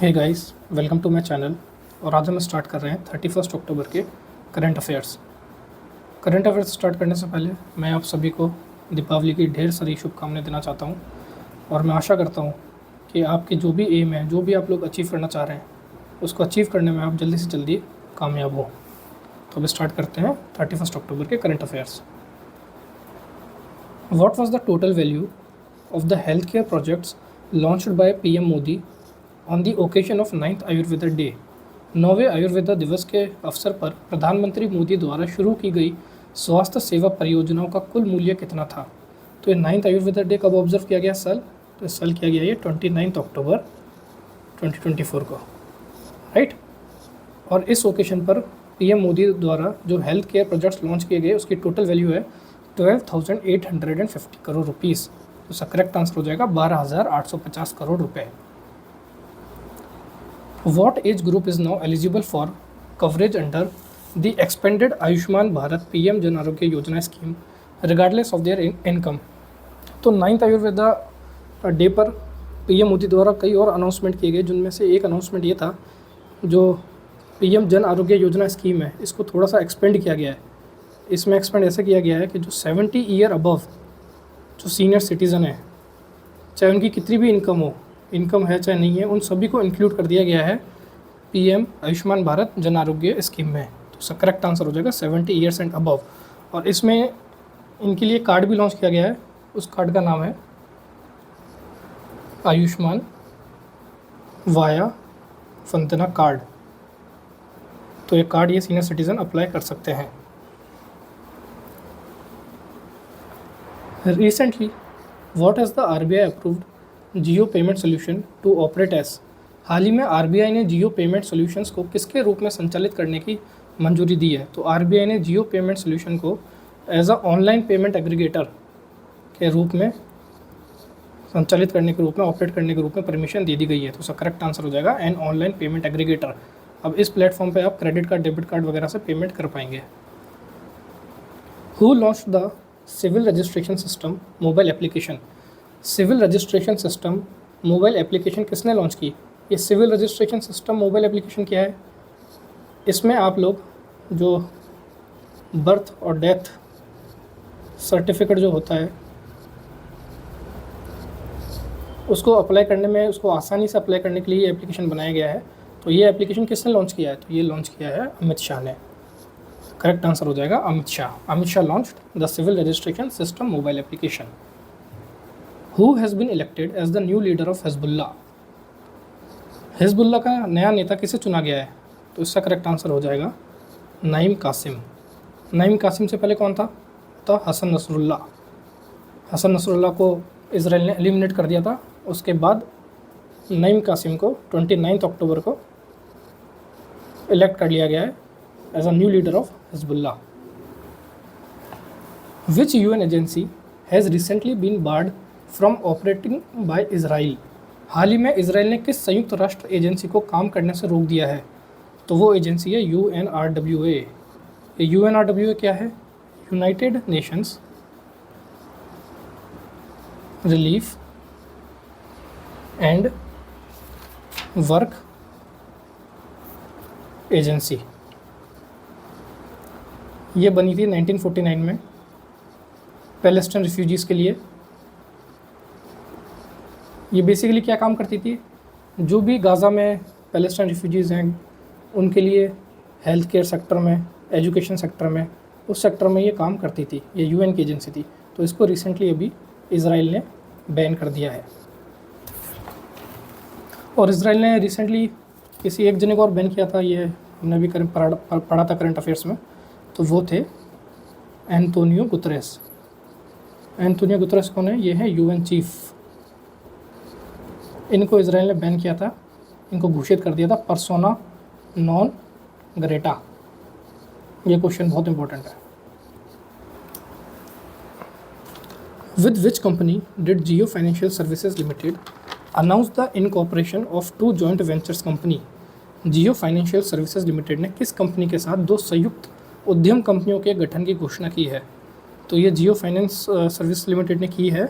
Hey guys, welcome to my channel. और आज हम स्टार्ट कर रहे हैं 31 अक्टूबर के current affairs. Current affairs start करने से पहले मैं आप सभी को दीपावली की ढेर सारी शुभकामनाएं देना चाहता हूं और मैं आशा करता हूं कि आपके जो भी एम है, जो भी आप लोग अचीव करना चाह रहे हैं, उसको अचीव करने में आप जल्दी से जल्दी कामयाब हो। तो अब स्टार्ट करते हैं 31 अक्टूबर के current affairs. What was the total value of the health care projects launched by PM Modi on the occasion of 9th Ayurveda day. 9वें आयुर्वेदा दिवस के अवसर पर प्रधानमंत्री मोदी द्वारा शुरू की गई स्वास्थ्य सेवा परियोजनाओं का कुल मूल्य कितना था? तो ये 9th आयुर्वेदा डे कब ऑब्जर्व किया गया साल? तो इस साल किया गया ये 29 अक्टूबर 2024 को, राइट। और इस ओकेजन पर पीएम मोदी द्वारा जो हेल्थ केयर प्रोजेक्ट्स लॉन्च किए गए उसकी टोटल वैल्यू है 12,850 करोड़ रुपीज़। तो इसका करेक्ट आंसर हो जाएगा 12,850 करोड़ रुपए। What age group is now eligible for coverage under the expanded Ayushman Bharat PM Jan Arogya Yojana scheme regardless of their income? तो 9th आयुर्वेदा डे पर पीएम मोदी द्वारा कई और अनाउंसमेंट किए गए, जिनमें से एक अनाउंसमेंट ये था, जो पीएम जन आरोग्य योजना स्कीम है इसको थोड़ा सा एक्सपेंड किया गया है। इसमें एक्सपेंड ऐसे किया गया है कि जो 70 ईयर अबव जो सीनियर सिटीज़न है, चाहे उनकी कितनी भी इनकम है चाहे नहीं है, उन सभी को इंक्लूड कर दिया गया है पीएम आयुष्मान भारत जन आरोग्य स्कीम में। तो इसका करेक्ट आंसर हो जाएगा 70 ईयर्स एंड अबव। और इसमें इनके लिए कार्ड भी लॉन्च किया गया है। उस कार्ड का नाम है आयुष्मान वाया वंदना कार्ड। तो ये कार्ड ये सीनियर सिटीज़न अप्लाई कर सकते हैं। Recently what has the RBI approved Jio payment solution to operate as? हाल ही में आरबीआई ने जियो पेमेंट सॉल्यूशंस को किसके रूप में संचालित करने की मंजूरी दी है? तो आरबीआई ने जियो पेमेंट सॉल्यूशन को as a online payment aggregator के रूप में संचालित करने के रूप में, ऑपरेट करने के रूप में परमिशन दे दी गई है। तो उसका करेक्ट आंसर हो जाएगा एन ऑनलाइन पेमेंट एग्रीगेटर। अब इस प्लेटफॉर्म पे आप क्रेडिट कार्ड, डेबिट कार्ड वगैरह से पेमेंट कर पाएंगे। Who launched the civil registration system mobile application? Civil registration system mobile application किसने लॉन्च की? ये civil registration system mobile application क्या है? इसमें आप लोग जो बर्थ और डेथ सर्टिफिकेट जो होता है उसको अप्लाई करने में, उसको आसानी से अप्लाई करने के लिए ये एप्लीकेशन बनाया गया है। तो ये एप्लीकेशन किसने लॉन्च किया है? तो ये लॉन्च किया है अमित शाह ने। करेक्ट आंसर हो जाएगा Amit Shah. Amit Shah launched the civil registration system mobile application. Who has been elected as the new leader of Hezbollah? Hezbollah का नया नेता किसे चुना गया है? तो इसका करेक्ट आंसर हो जाएगा नईम कासिम। नईम कासिम से पहले कौन था? तो हसन नसरुल्लाह। हसन नसरुल्लाह को इजराइल ने एलिमिनेट कर दिया था। उसके बाद नईम कासिम को 29 अक्टूबर को इलेक्ट कर लिया गया है as a new leader of Hezbollah. Which UN agency has recently been barred from operating by Israel? हाल ही में इसराइल ने किस संयुक्त राष्ट्र एजेंसी को काम करने से रोक दिया है? तो वो एजेंसी है UNRWA। ये UNRWA क्या है? United Nations relief and work agency. ये बनी थी 1949 में पैलेस्टाइन रिफ्यूजीज़ के लिए। ये बेसिकली क्या काम करती थी? जो भी गाज़ा में पैलेस्टाइन रिफ्यूजीज़ हैं उनके लिए हेल्थ केयर सेक्टर में, एजुकेशन सेक्टर में, उस सेक्टर में ये काम करती थी। ये यूएन की एजेंसी थी। तो इसको रिसेंटली अभी इसराइल ने बैन कर दिया है। और इसराइल ने रिसेंटली किसी एक जने को और बैन किया था, ये हमने भी पढ़ा था करंट अफेयर्स में। तो वो थे एंटोनियो गुतरेस। एंटोनियो गुतरेस कौन है? ये है यूएन चीफ। इनको इसराइल ने बैन किया था, इनको घोषित कर दिया था पर्सोना नॉन ग्रेटा। ये क्वेश्चन बहुत इंपॉर्टेंट है। With which company did Jio financial services limited announce the incorporation of two joint ventures company? Jio financial services limited ने किस कंपनी के साथ दो संयुक्त उद्यम कंपनियों के गठन की घोषणा की है? तो ये जियो फाइनेंस सर्विस लिमिटेड ने की है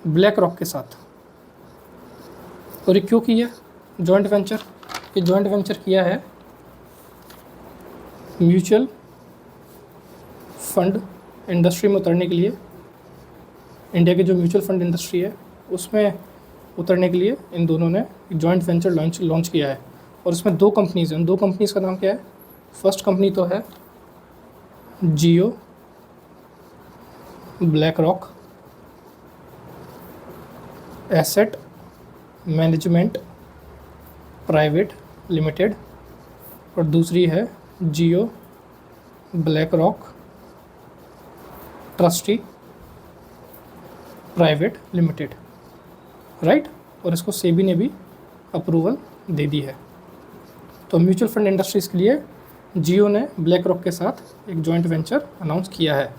ब्लैक रॉक के साथ। और ये क्यों की है? जॉइंट वेंचर, ये जॉइंट वेंचर किया है म्यूचुअल फंड इंडस्ट्री में उतरने के लिए। इंडिया की जो म्यूचुअल फंड इंडस्ट्री है उसमें उतरने के लिए इन दोनों ने जॉइंट वेंचर लॉन्च किया है। और इसमें दो कंपनीज़ हैं, उन दो कंपनीज़ का नाम क्या है? फर्स्ट कंपनी तो है Jio BlackRock asset management private limited, और दूसरी है Jio BlackRock trustee private limited, right. और इसको सेबी ने भी अप्रूवल दे दी है। तो म्यूचुअल फंड इंडस्ट्रीज़ के लिए जियो ने ब्लैक रॉक के साथ एक जॉइंट वेंचर अनाउंस किया है।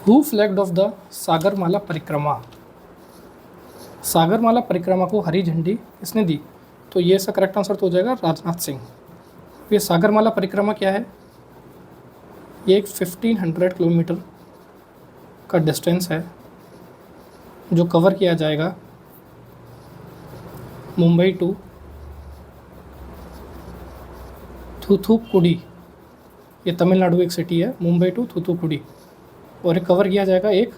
Who flagged of the Sagarmala परिक्रमा? सागरमाला परिक्रमा को हरी झंडी किसने दी? तो ये इसका करेक्ट आंसर तो हो जाएगा राजनाथ सिंह। ये सागरमाला परिक्रमा क्या है? ये एक 1500 किलोमीटर का डिस्टेंस है जो कवर किया जाएगा मुंबई टू थूथुकुडी। ये तमिलनाडु एक सिटी है, मुंबई टू थूथुकुडी, और ये कवर किया जाएगा एक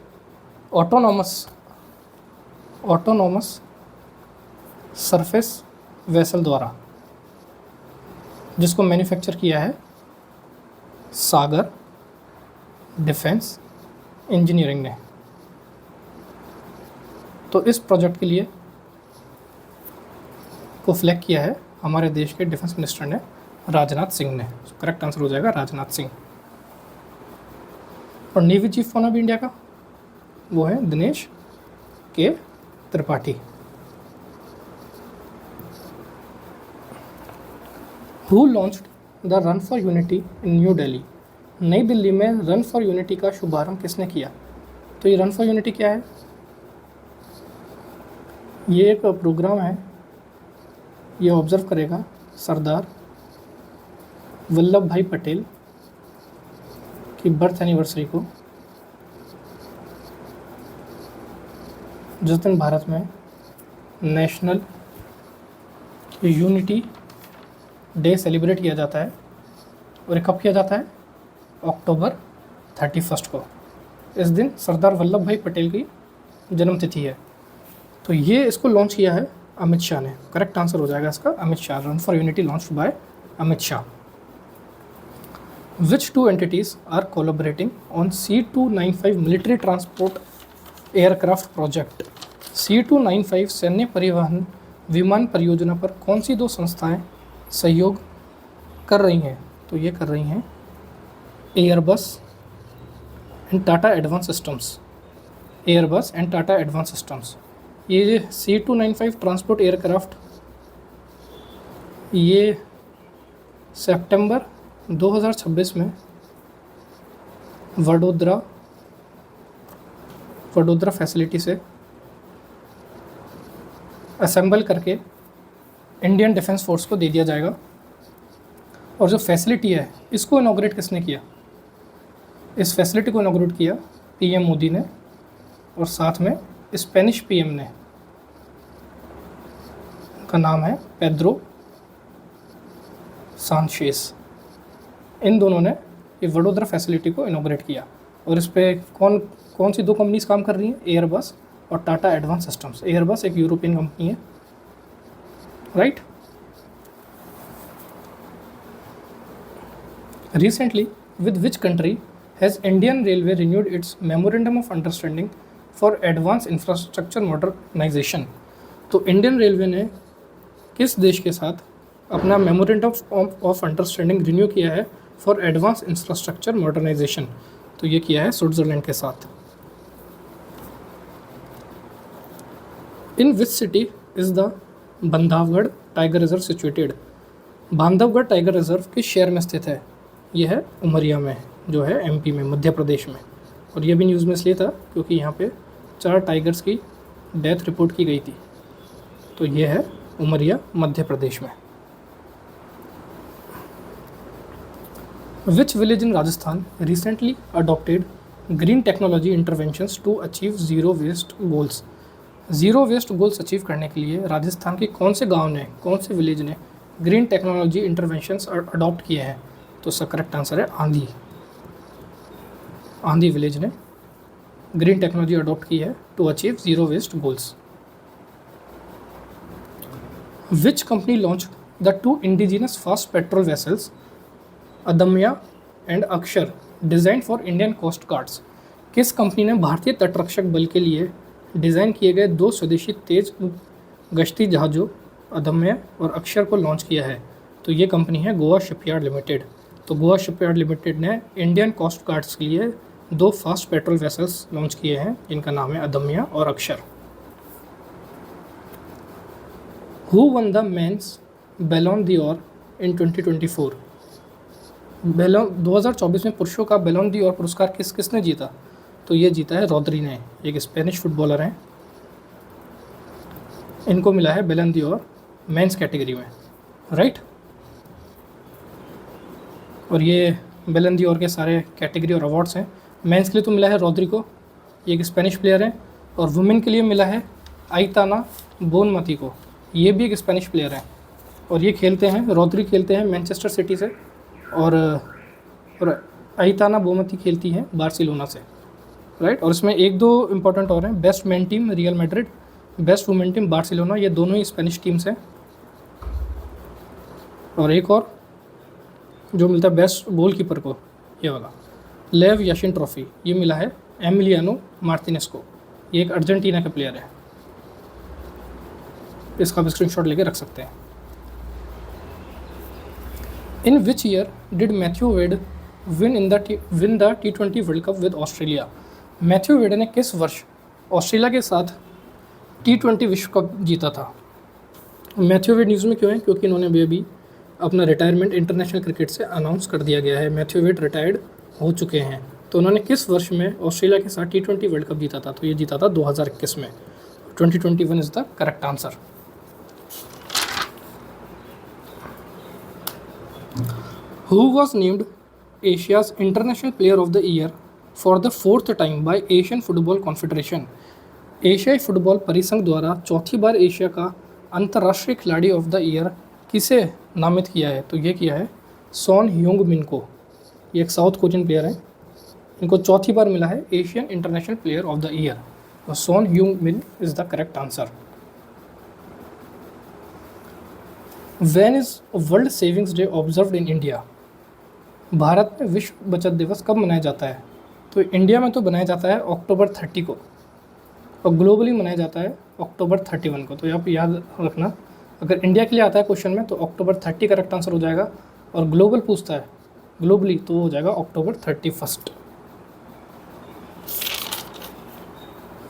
ऑटोनॉमस सरफेस वेसल द्वारा, जिसको मैन्युफैक्चर किया है सागर डिफेंस इंजीनियरिंग ने। तो इस प्रोजेक्ट के लिए को फ्लैग किया है हमारे देश के डिफेंस मिनिस्टर ने, राजनाथ सिंह ने। करेक्ट आंसर हो जाएगा राजनाथ सिंह। और नेवी चीफ कौन है इंडिया का? वो है दिनेश के Tripathi. Who launched the run for unity in new Delhi? नई दिल्ली में रन फॉर यूनिटी का शुभारंभ किसने किया? तो ये रन फॉर यूनिटी क्या है? ये एक प्रोग्राम है, ये ऑब्जर्व करेगा सरदार वल्लभ भाई पटेल की बर्थ एनिवर्सरी को, जिस दिन भारत में नेशनल यूनिटी डे सेलिब्रेट किया जाता है। और ये कब किया जाता है? अक्टूबर 31 को। इस दिन सरदार वल्लभ भाई पटेल की जन्मतिथि है। तो ये इसको लॉन्च किया है अमित शाह ने। करेक्ट आंसर हो जाएगा इसका Amit Shah. Run for unity launched by Amit Shah. Which two entities are collaborating on C295 military transport aircraft project? C295 सैन्य परिवहन विमान परियोजना पर कौन सी दो संस्थाएं सहयोग कर रही हैं? तो ये कर रही हैं Airbus and Tata advance systems. Airbus and Tata advance systems. ये C295 ट्रांसपोर्ट एयरक्राफ्ट ये सितंबर 2026 में वडोदरा फैसिलिटी से असेंबल करके इंडियन डिफेंस फोर्स को दे दिया जाएगा। और जो फैसिलिटी है इसको इनॉग्रेट किसने किया? इस फैसिलिटी को इनॉग्रेट किया पीएम मोदी ने, और साथ में स्पेनिश पीएम ने, का नाम है पेड्रो सांचेस। इन दोनों ने ये वडोदरा फैसिलिटी को इनॉग्रेट किया। और इस पे कौन सी दो कंपनीज काम कर रही हैं? एयरबस और टाटा एडवांस सिस्टम्स। एयरबस एक यूरोपियन कंपनी है, right. Recently with which country has Indian railway renewed its memorandum of understanding for advance infrastructure modernisation? तो इंडियन रेलवे ने किस देश के साथ अपना मेमोरेंडम ऑफ अंडरस्टैंडिंग रिन्यू किया है फॉर एडवांस इंफ्रास्ट्रक्चर मॉडर्नाइजेशन? तो ये किया है स्विट्जरलैंड के साथ। In which city is the Bandhavgarh tiger reserve situated? Bandhavgarh tiger reserve किस शहर में स्थित है? यह है उमरिया में, जो है एमपी में, मध्य प्रदेश में। और यह भी न्यूज़ में इसलिए था क्योंकि यहाँ पे 4 टाइगर्स की डेथ रिपोर्ट की गई थी। तो यह है उमरिया, मध्य प्रदेश में। Which village in Rajasthan recently adopted green technology interventions to achieve zero waste goals? Zero waste goals achieve करने के लिए राजस्थान के कौन से गांव ने, कौन से विलेज ने ग्रीन टेक्नोलॉजी इंटरवेंशंस अडॉप्ट किए हैं? तो इसका करेक्ट आंसर है आंधी। आंधी विलेज ने ग्रीन टेक्नोलॉजी अडॉप्ट की है to achieve zero waste goals. Which company launch the two indigenous fast patrol vessels Adamya and Akshar design for Indian coast guards? किस कंपनी ने भारतीय तटरक्षक बल के लिए डिज़ाइन किए गए दो स्वदेशी तेज गश्ती जहाज़ों अदम्य और अक्षर को लॉन्च किया है? तो ये कंपनी है गोवा शिपयार्ड लिमिटेड। तो गोवा शिपयार्ड लिमिटेड ने इंडियन कोस्ट गार्ड्स के लिए दो फास्ट पेट्रोल वेसल्स लॉन्च किए हैं, जिनका नाम है अदम्य और Akshar. Who won the men's Ballon d'Or in 2024? Ballon 2024 में पुरुषों का बैलोन d'Or पुरस्कार किसने जीता? तो ये जीता है रोद्री ने, एक स्पेनिश फुटबॉलर हैं। इनको मिला है बैलोन d'Or मेंस कैटेगरी में, राइट। और ये बैलोन d'Or के सारे कैटेगरी और अवार्ड्स हैं। मेंस के लिए तो मिला है रोद्री को, ये एक स्पेनिश प्लेयर है, और वुमेन के लिए मिला है आइताना बोनमती को, ये भी एक स्पेनिश प्लेयर है। और ये खेलते हैं, रोद्री खेलते हैं मैनचेस्टर सिटी से, और आइताना बोनमती खेलती है बार्सिलोना से, राइट। और इसमें एक दो इम्पोर्टेंट और हैं, best main team real Madrid, best women team Barcelona, ये दोनों ही स्पेनिश टीम्स हैं। और एक और जो मिलता है बेस्ट गोलकीपर को, ये वाला लेव याशिन ट्रॉफी, ये मिला है एमिलियानो मार्टिनेस को, ये एक अर्जेंटीना का प्लेयर है। इसका भी स्क्रीनशॉट लेके रख सकते हैं। In which year did Matthew Wade win the T20 world cup with Australia? Matthew Wade ने किस वर्ष ऑस्ट्रेलिया के साथ T20 विश्व कप जीता था? मैथ्यू वेड न्यूज़ में क्यों है? क्योंकि इन्होंने अभी अपना रिटायरमेंट इंटरनेशनल क्रिकेट से अनाउंस कर दिया गया है। मैथ्यू वेड रिटायर्ड हो चुके हैं। तो उन्होंने किस वर्ष में ऑस्ट्रेलिया के साथ T20 वर्ल्ड कप जीता था? तो ये जीता था 2021 में। 2021 is the correct answer. Who was named Asia's International Player of the Year for the fourth time by Asian Football Confederation? एशियाई फुटबॉल परिसंघ द्वारा चौथी बार एशिया का अंतर्राष्ट्रीय खिलाड़ी ऑफ द ईयर किसे नामित किया है? तो ये किया है सोन ह्यूंग मिन को, ये एक साउथ कोरियन प्लेयर है। इनको चौथी बार मिला है Asian international player of the year. तो सोन ह्यूंग मिन is the correct answer. When is world savings day observed in India? Bharat में विश्व बचत दिवस कब मनाया जाता है? तो इंडिया में तो मनाया जाता है अक्टूबर 30 को, और ग्लोबली मनाया जाता है अक्टूबर 31 को। तो आप याद रखना, अगर इंडिया के लिए आता है क्वेश्चन में तो अक्टूबर 30 करेक्ट आंसर हो जाएगा, और ग्लोबल पूछता है ग्लोबली तो हो जाएगा अक्टूबर 31।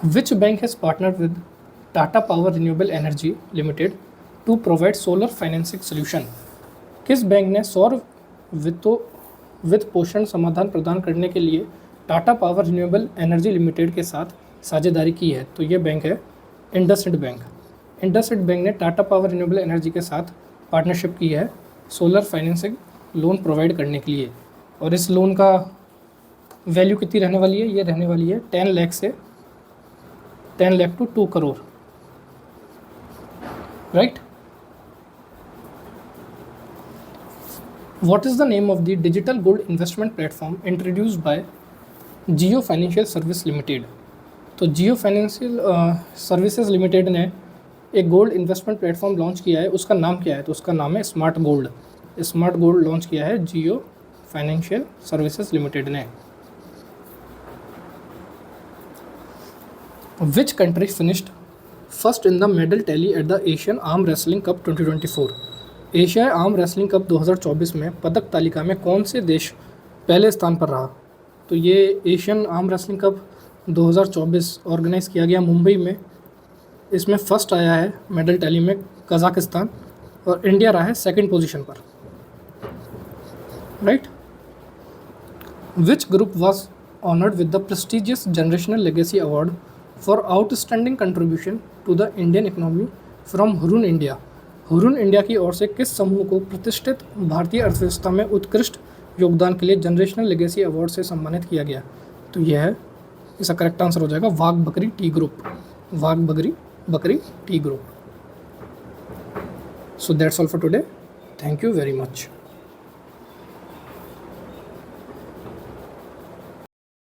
Which bank has partnered with Tata power renewable energy limited to provide solar financing solution? किस बैंक ने सौर वित्त पोषण समाधान प्रदान करने के लिए Tata power renewable energy limited के साथ साझेदारी की है? तो ये बैंक है इंडसइंड बैंक। इंडसइंड बैंक ने टाटा पावर रिन्यूएबल एनर्जी के साथ पार्टनरशिप की है सोलर फाइनेंसिंग लोन प्रोवाइड करने के लिए। और इस लोन का वैल्यू कितनी रहने वाली है? ये रहने वाली है 10 लाख से 10 lakh to 2 crore, right. What is the name of the digital gold investment platform introduced by Jio Financial Services Limited? तो Jio Financial Services Limited ने एक गोल्ड इन्वेस्टमेंट प्लेटफॉर्म लॉन्च किया है, उसका नाम क्या है? तो उसका नाम है smart gold. Smart gold launch किया है Jio Financial Services Limited ने। Which country finished first in the medal tally at the Asian Arm Wrestling Cup 2024? एशियाई आर्म रेसलिंग कप 2024 में पदक तालिका में कौन से देश पहले स्थान पर रहा? तो ये Asian arm wrestling cup 2024 organise किया गया मुंबई में। इसमें फर्स्ट आया है मेडल टैली में कज़ाकिस्तान, और इंडिया रहा है सेकंड पोजीशन पर, right. Which group was honoured with the prestigious generational legacy award for outstanding contribution to the Indian economy from Hurun India? Hurun India की ओर से किस समूह को प्रतिष्ठित भारतीय अर्थव्यवस्था में उत्कृष्ट योगदान के लिए जनरेशनल लेगेसी अवार्ड से सम्मानित किया गया? तो यह है, इसका करेक्ट आंसर हो जाएगा वाघ बकरी T group. Wagh Bakri Tea Group. So that's all for today. Thank you very much.